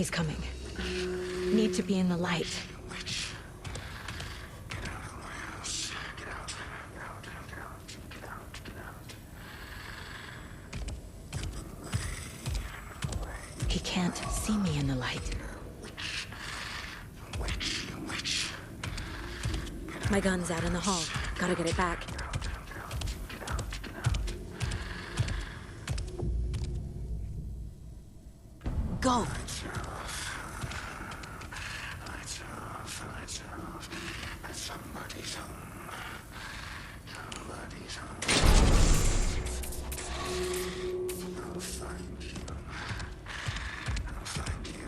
He's coming. Need to be in the light. Witch. Get out of my house. Get out. Get out. Get out. Get out. Get out. He can't see me in the light. Witch. Witch. My gun's out in the hall. Gotta get it back. Go! Lights off. Lights off. Somebody's home. Somebody's home. I'll find you. I'll find you.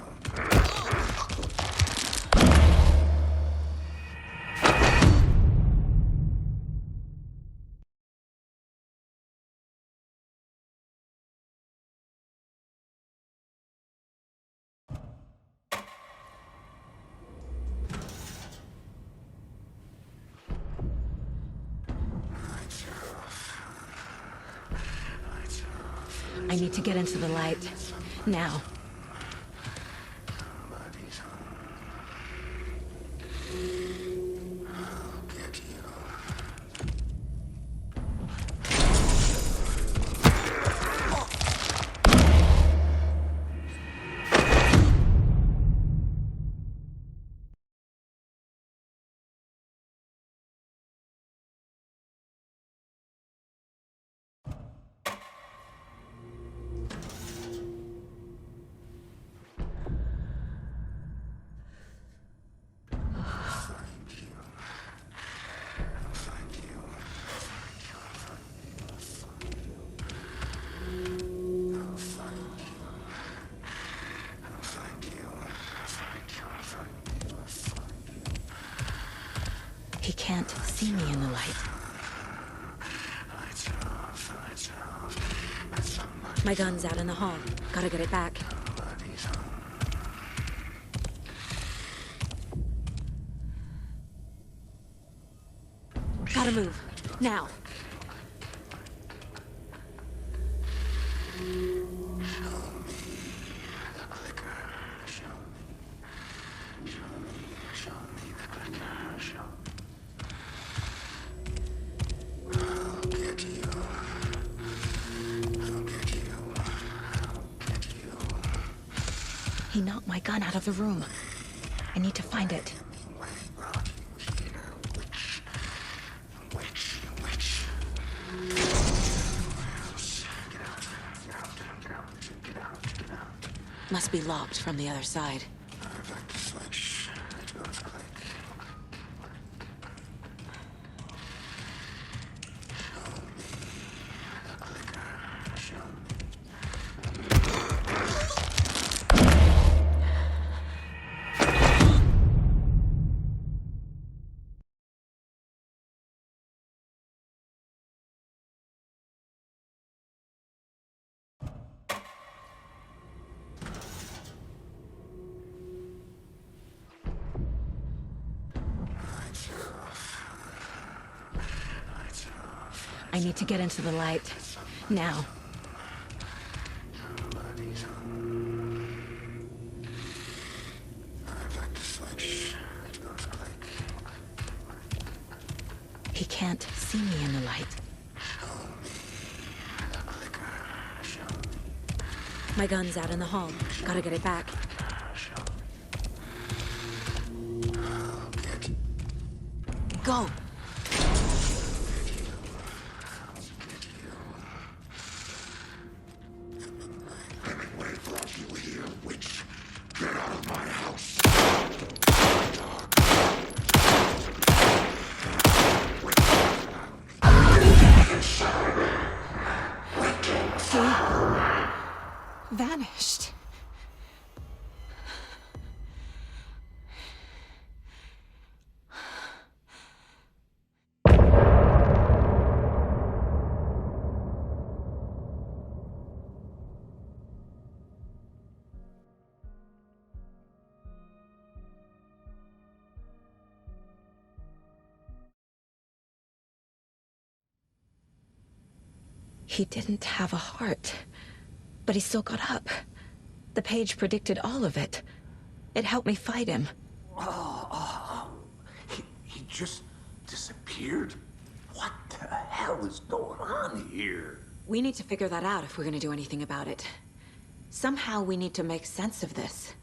I need to get into the light. Now. Somebody's home. I'll get you. He can't see me in the light. Lights off. Lights off. My gun's out in the hall. Gotta get it back. Somebody's home. Gotta move. Now. He knocked my gun out of the room. I need to find it. Must be locked from the other side. I'd like to switch. It goes quick. I need to get into the light. Now. Somebody's home. I'd like to switch. It goes quick. He can't see me in the light. My gun's out in the hall. Gotta get it back. Go! Vanished. He didn't have a heart, but he still got up. The page predicted all of it. It helped me fight him. He just disappeared? What the hell is going on here? We need to figure that out if we're gonna do anything about it. Somehow we need to make sense of this.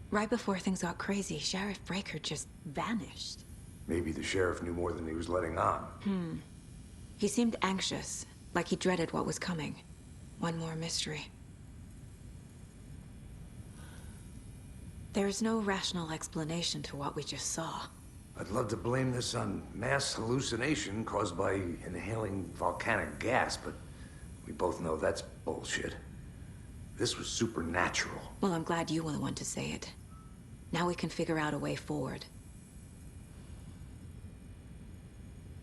Right before things got crazy, Sheriff Breaker just vanished. Maybe the sheriff knew more than he was letting on. He seemed anxious, like he dreaded what was coming. One more mystery. There's no rational explanation to what we just saw. I'd love to blame this on mass hallucination caused by inhaling volcanic gas, but we both know that's bullshit. This was supernatural. Well, I'm glad you were the one to say it. Now we can figure out a way forward.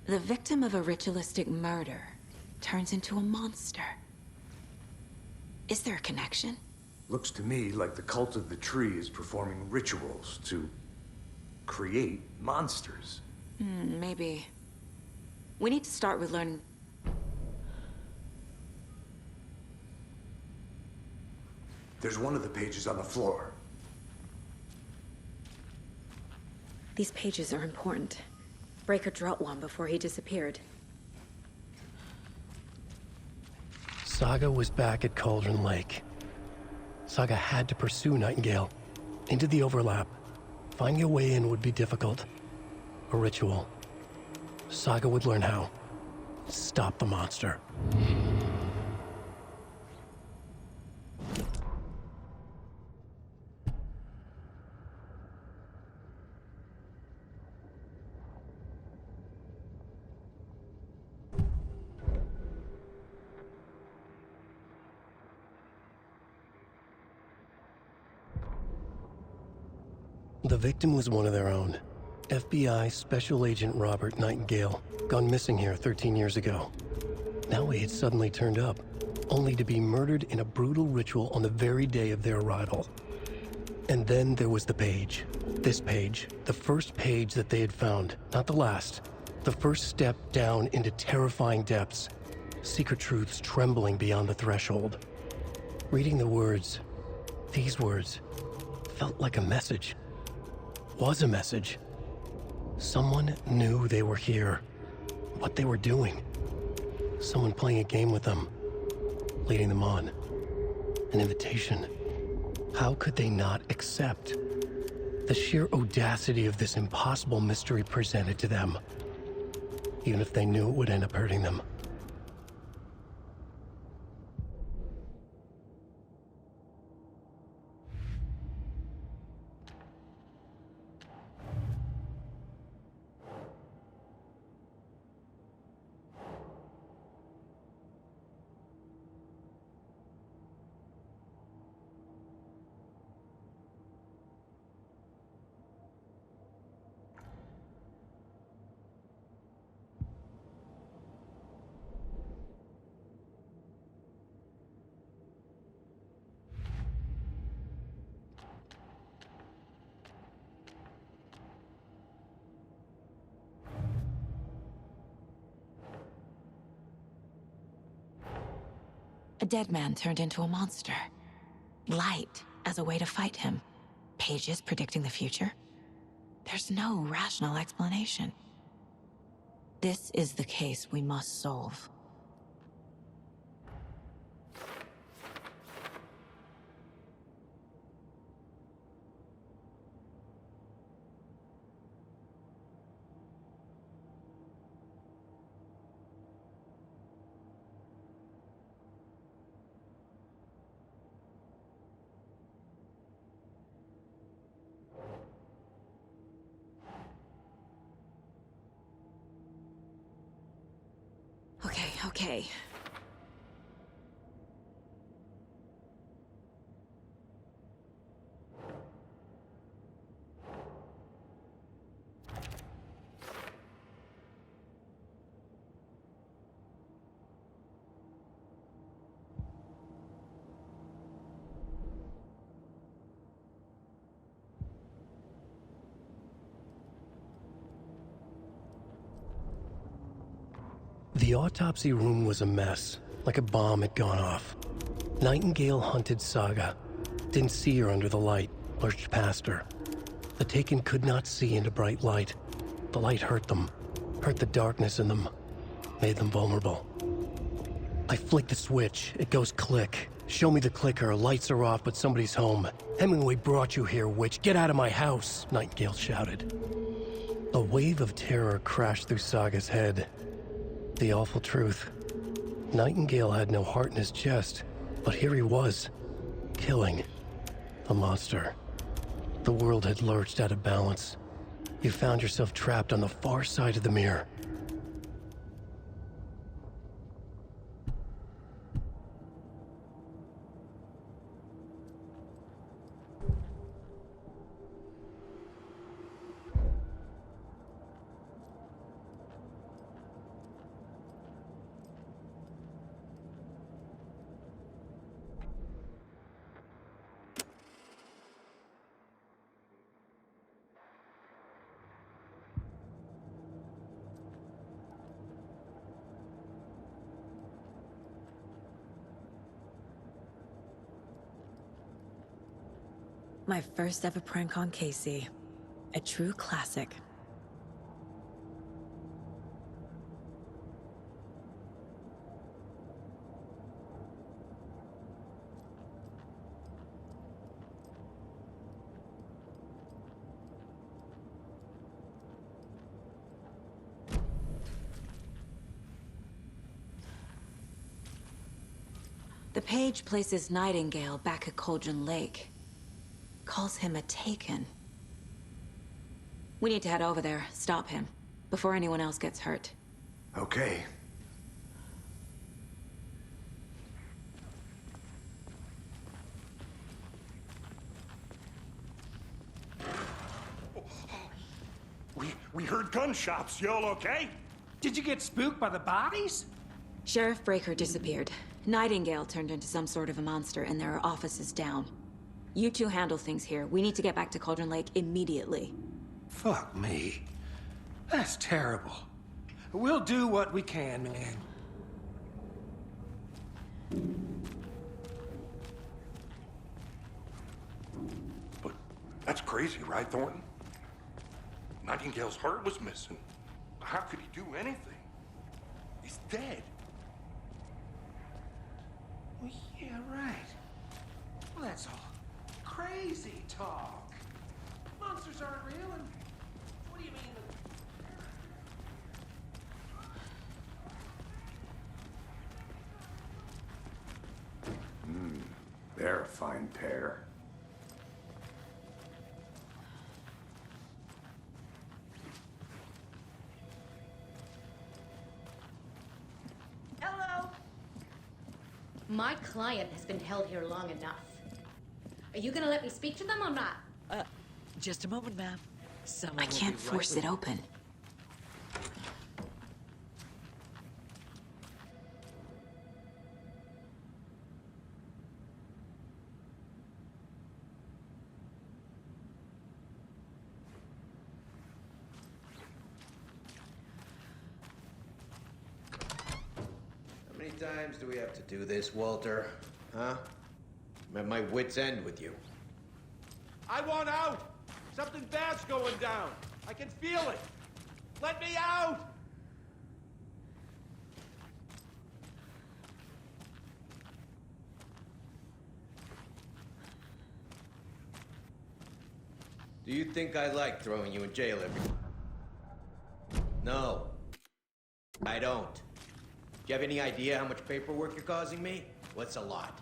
The victim of a ritualistic murder turns into a monster. Is there a connection? Looks to me like the cult of the tree is performing rituals to create monsters. Maybe. We need to start with learning... There's one of the pages on the floor. These pages are important. Breaker dropped one before he disappeared. Saga was back at Cauldron Lake. Saga had to pursue Nightingale into the overlap. Finding a way in would be difficult. A ritual. Saga would learn how. Stop the monster. The victim was one of their own. FBI Special Agent Robert Nightingale, gone missing here 13 years ago. Now he had suddenly turned up, only to be murdered in a brutal ritual on the very day of their arrival. And then there was the page. This page, the first page that they had found, not the last. The first step down into terrifying depths. Secret truths trembling beyond the threshold. Reading the words, these words, felt like a message. Was a message. Someone knew they were here, what they were doing. Someone playing a game with them, leading them on. An invitation. How could they not accept? The sheer audacity of this impossible mystery presented to them, even if they knew it would end up hurting them. A dead man turned into a monster. Light as a way to fight him. Pages predicting the future. There's no rational explanation. This is the case we must solve. Okay. The autopsy room was a mess, like a bomb had gone off. Nightingale hunted Saga. Didn't see her under the light, lurched past her. The Taken could not see into bright light. The light hurt them, hurt the darkness in them, made them vulnerable. I flick the switch, it goes click. Show me the clicker, lights are off, but somebody's home. Hemingway brought you here, witch. Get out of my house, Nightingale shouted. A wave of terror crashed through Saga's head. The awful truth. Nightingale had no heart in his chest, but here he was, killing a monster. The world had lurched out of balance. You found yourself trapped on the far side of the mirror. My first ever prank on Casey. A true classic. The page places Nightingale back at Cauldron Lake. Calls him a Taken. We need to head over there, stop him, before anyone else gets hurt. Okay. We heard gunshots. Y'all okay? Did you get spooked by the bodies? Sheriff Breaker disappeared. Nightingale turned into some sort of a monster, and there are offices down. You two handle things here. We need to get back to Cauldron Lake immediately. Fuck me. That's terrible. We'll do what we can, man. But that's crazy, right, Thornton? Nightingale's heart was missing. How could he do anything? He's dead. Well, yeah, right. Well, that's all crazy talk. Monsters aren't real, and what do you mean? They're a fine pair. Hello. My client has been held here long enough. Are you gonna let me speak to them or not? Just a moment, ma'am. Someone I will can't be right force with it open. How many times do we have to do this, Walter? Huh? I'm at my wit's end with you. I want out! Something bad's going down. I can feel it. Let me out! Do you think I like throwing you in jail every... No. I don't. Do you have any idea how much paperwork you're causing me? What's a lot?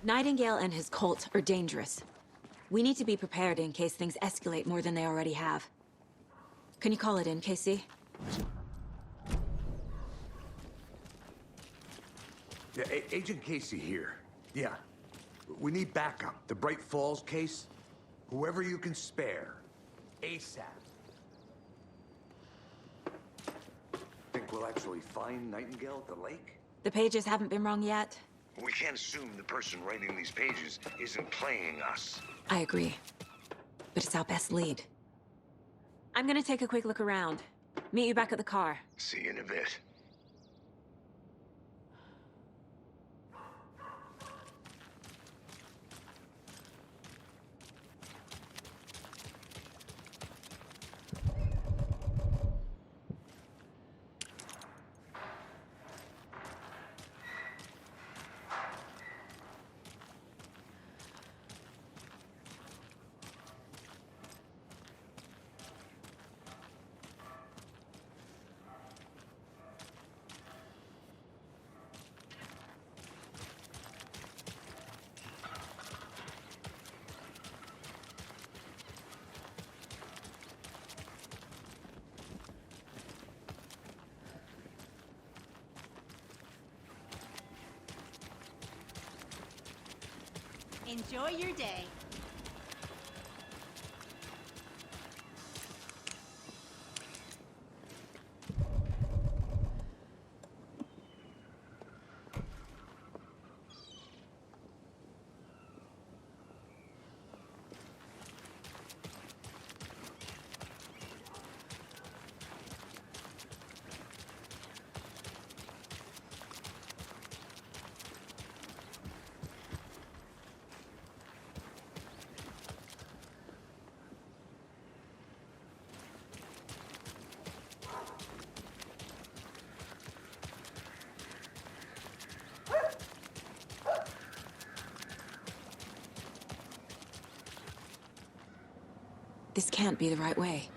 Nightingale and his cult are dangerous. We need to be prepared in case things escalate more than they already have. Can you call it in, Casey? Yeah, Agent Casey here. Yeah. We need backup. The Bright Falls case? Whoever you can spare. ASAP. Think we'll actually find Nightingale at the lake? The pages haven't been wrong yet. We can't assume the person writing these pages isn't playing us. I agree. But it's our best lead. I'm gonna take a quick look around. Meet you back at the car. See you in a bit. Enjoy your day. This can't be the right way.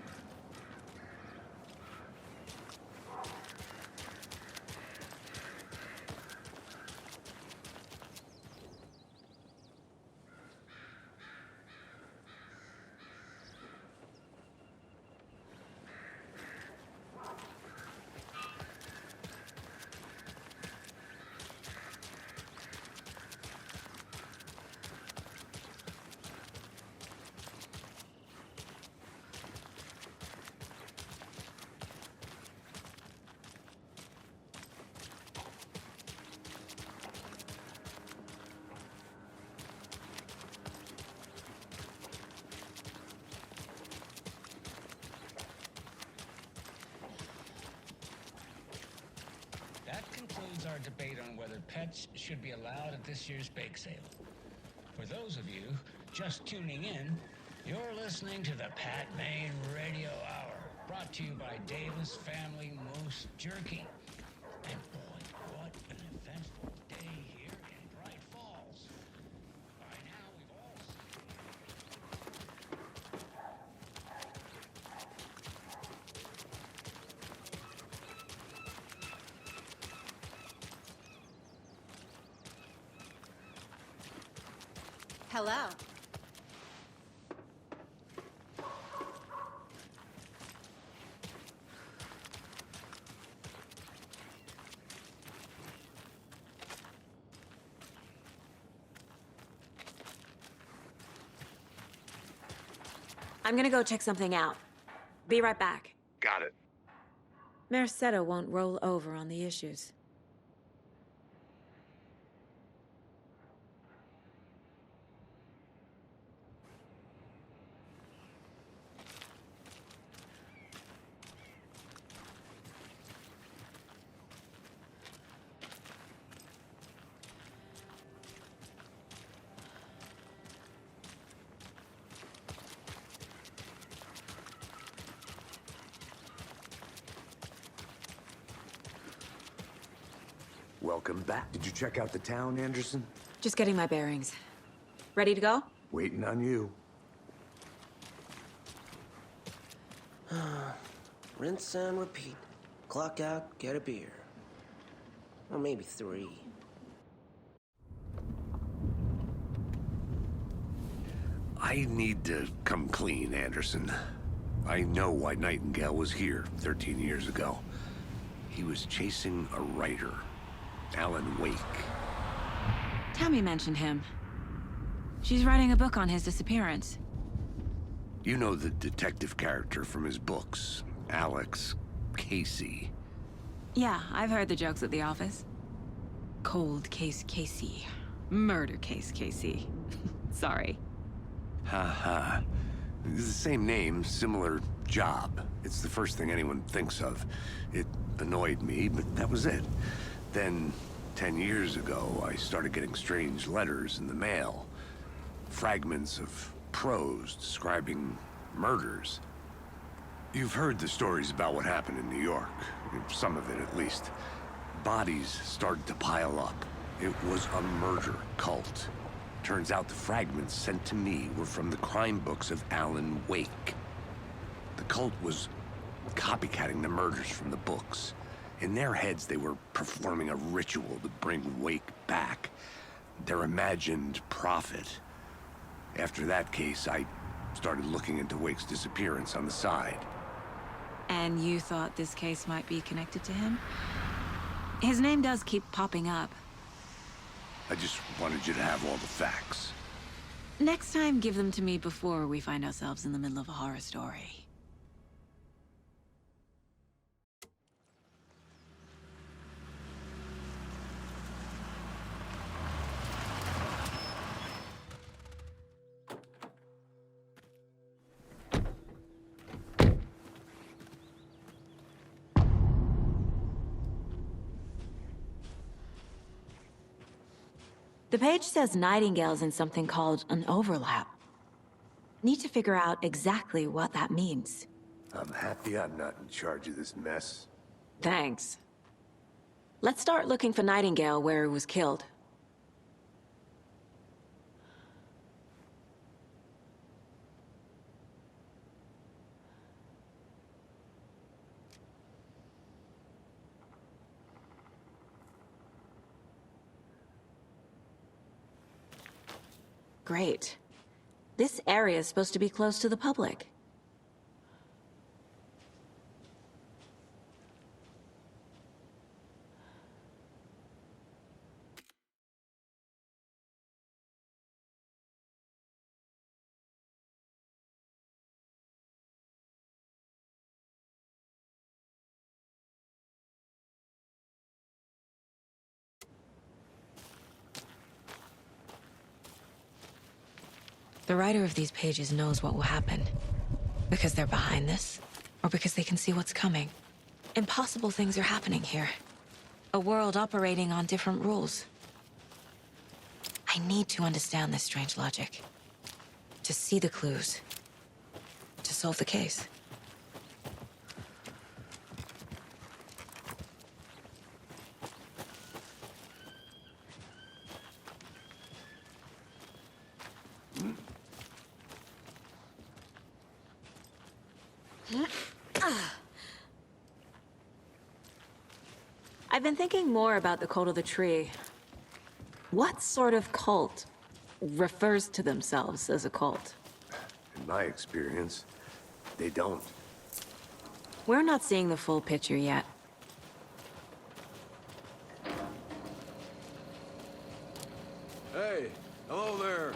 That concludes our debate on whether pets should be allowed at this year's bake sale. For those of you just tuning in, you're listening to the Pat Maine Radio Hour, brought to you by Davis Family Moose Jerky. And boy, what an eventful day here in Bright Falls. By now, we've all Hello. I'm gonna go check something out. Be right back. Got it. Mercado won't roll over on the issues. Welcome back. Did you check out the town, Anderson? Just getting my bearings. Ready to go? Waiting on you. Rinse and repeat. Clock out, get a beer. Or maybe 3. I need to come clean, Anderson. I know why Nightingale was here 13 years ago. He was chasing a writer, Alan Wake. Tammy mentioned him. She's writing a book on his disappearance. You know the detective character from his books, Alex Casey. Yeah, I've heard the jokes at the office. Cold case Casey. Murder case Casey. Sorry. Ha. It's the same name, similar job. It's the first thing anyone thinks of. It annoyed me, but that was it. Then, 10 years ago, I started getting strange letters in the mail. Fragments of prose describing murders. You've heard the stories about what happened in New York. Some of it, at least. Bodies started to pile up. It was a murder cult. Turns out the fragments sent to me were from the crime books of Alan Wake. The cult was copycatting the murders from the books. In their heads, they were performing a ritual to bring Wake back. Their imagined prophet. After that case, I started looking into Wake's disappearance on the side. And you thought this case might be connected to him? His name does keep popping up. I just wanted you to have all the facts. Next time, give them to me before we find ourselves in the middle of a horror story. The page says Nightingale's in something called an overlap. Need to figure out exactly what that means. I'm happy I'm not in charge of this mess. Thanks. Let's start looking for Nightingale where he was killed. Great. This area is supposed to be close to the public. The writer of these pages knows what will happen. Because they're behind this, or because they can see what's coming. Impossible things are happening here. A world operating on different rules. I need to understand this strange logic. To see the clues. To solve the case. I've been thinking more about the cult of the tree. What sort of cult refers to themselves as a cult? In my experience, they don't. We're not seeing the full picture yet. Hey, hello there.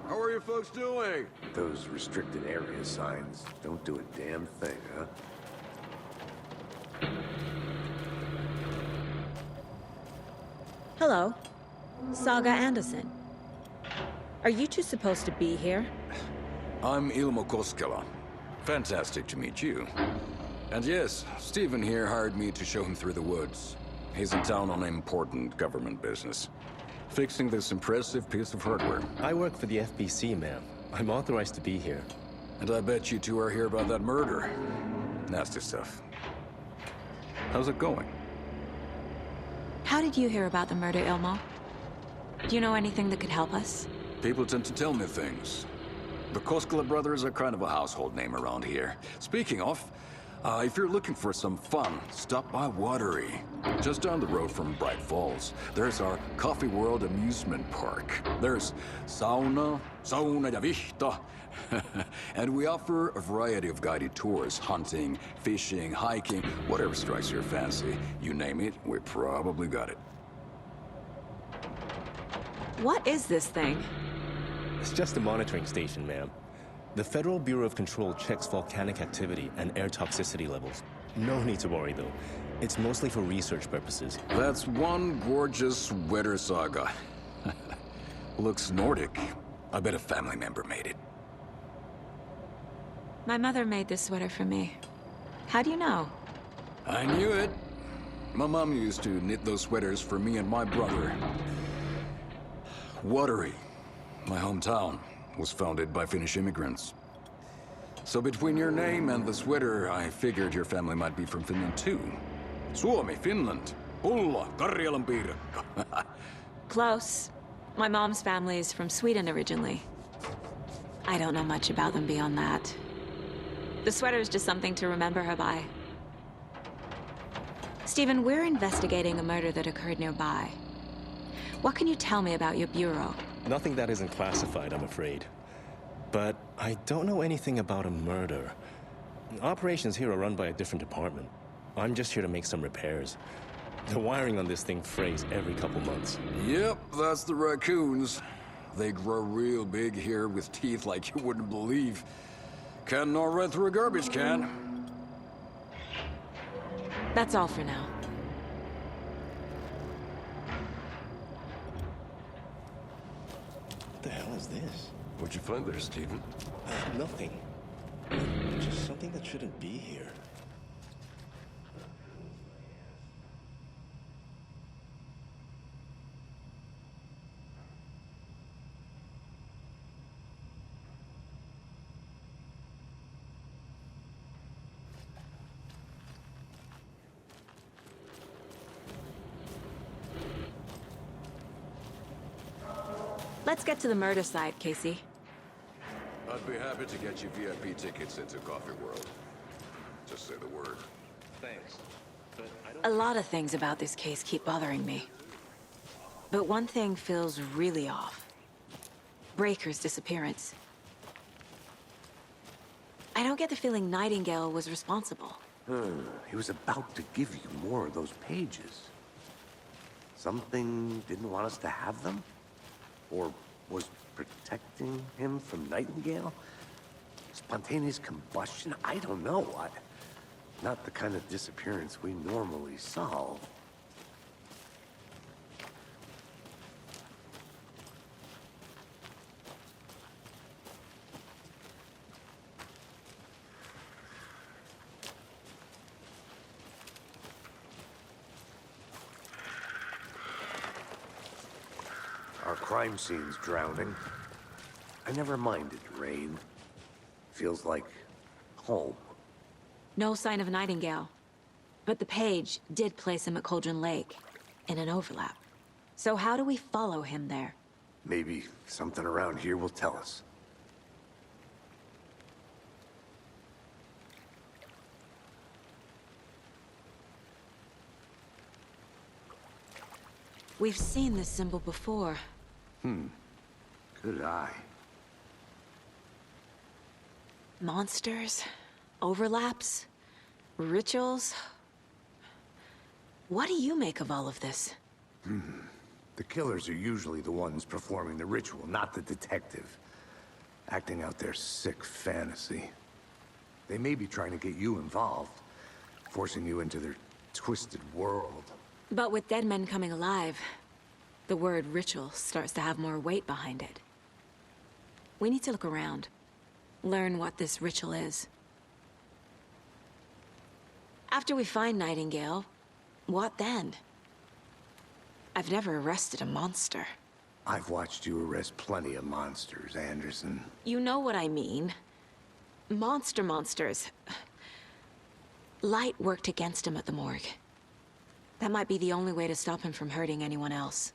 How are you folks doing? Those restricted area signs don't do a damn thing, huh? Hello. Saga Anderson. Are you two supposed to be here? I'm Ilmo Koskela. Fantastic to meet you. And yes, Stephen here hired me to show him through the woods. He's in town on important government business. Fixing this impressive piece of hardware. I work for the FBC, ma'am. I'm authorized to be here. And I bet you two are here about that murder. Nasty stuff. How's it going? How did you hear about the murder, Ilmo? Do you know anything that could help us? People tend to tell me things. The Koskela brothers are kind of a household name around here. Speaking of, If you're looking for some fun, stop by Watery. Just down the road from Bright Falls, there's our Coffee World amusement park. There's sauna ja vihta. And we offer a variety of guided tours, hunting, fishing, hiking, whatever strikes your fancy. You name it, we probably got it. What is this thing? It's just a monitoring station, ma'am. The Federal Bureau of Control checks volcanic activity and air toxicity levels. No need to worry, though. It's mostly for research purposes. That's one gorgeous weather saga. Looks Nordic. I bet a family member made it. My mother made this sweater for me. How do you know? I knew it. My mom used to knit those sweaters for me and my brother. Watery, my hometown, was founded by Finnish immigrants. So between your name and the sweater, I figured your family might be from Finland too. Suomi, Finland. Pulla, Karjalan piirakka. Close. My mom's family is from Sweden originally. I don't know much about them beyond that. The sweater is just something to remember her by. Stephen, we're investigating a murder that occurred nearby. What can you tell me about your bureau? Nothing that isn't classified, I'm afraid. But I don't know anything about a murder. Operations here are run by a different department. I'm just here to make some repairs. The wiring on this thing frays every couple months. Yep, that's the raccoons. They grow real big here with teeth like you wouldn't believe. Can't gnaw right through a garbage can. That's all for now. What the hell is this? What'd you find there, Stephen? Nothing. Just something that shouldn't be here. Let's get to the murder site, Casey. I'd be happy to get you VIP tickets into Coffee World. Just say the word. Thanks. But I don't... A lot of things about this case keep bothering me. But one thing feels really off. Breaker's disappearance. I don't get the feeling Nightingale was responsible. He was about to give you more of those pages. Something didn't want us to have them? Or was protecting him from Nightingale? Spontaneous combustion? I don't know. Not the kind of disappearance we normally solve. Our crime scene's drowning. I never minded rain. Feels like home. No sign of Nightingale. But the page did place him at Cauldron Lake, in an overlap. So how do we follow him there? Maybe something around here will tell us. We've seen this symbol before. Good eye. Monsters, overlaps, rituals. What do you make of all of this? The killers are usually the ones performing the ritual, not the detective. Acting out their sick fantasy. They may be trying to get you involved, forcing you into their twisted world. But with dead men coming alive, the word ritual starts to have more weight behind it. We need to look around. Learn what this ritual is. After we find Nightingale, what then? I've never arrested a monster. I've watched you arrest plenty of monsters, Anderson. You know what I mean. Monsters. Light worked against him at the morgue. That might be the only way to stop him from hurting anyone else.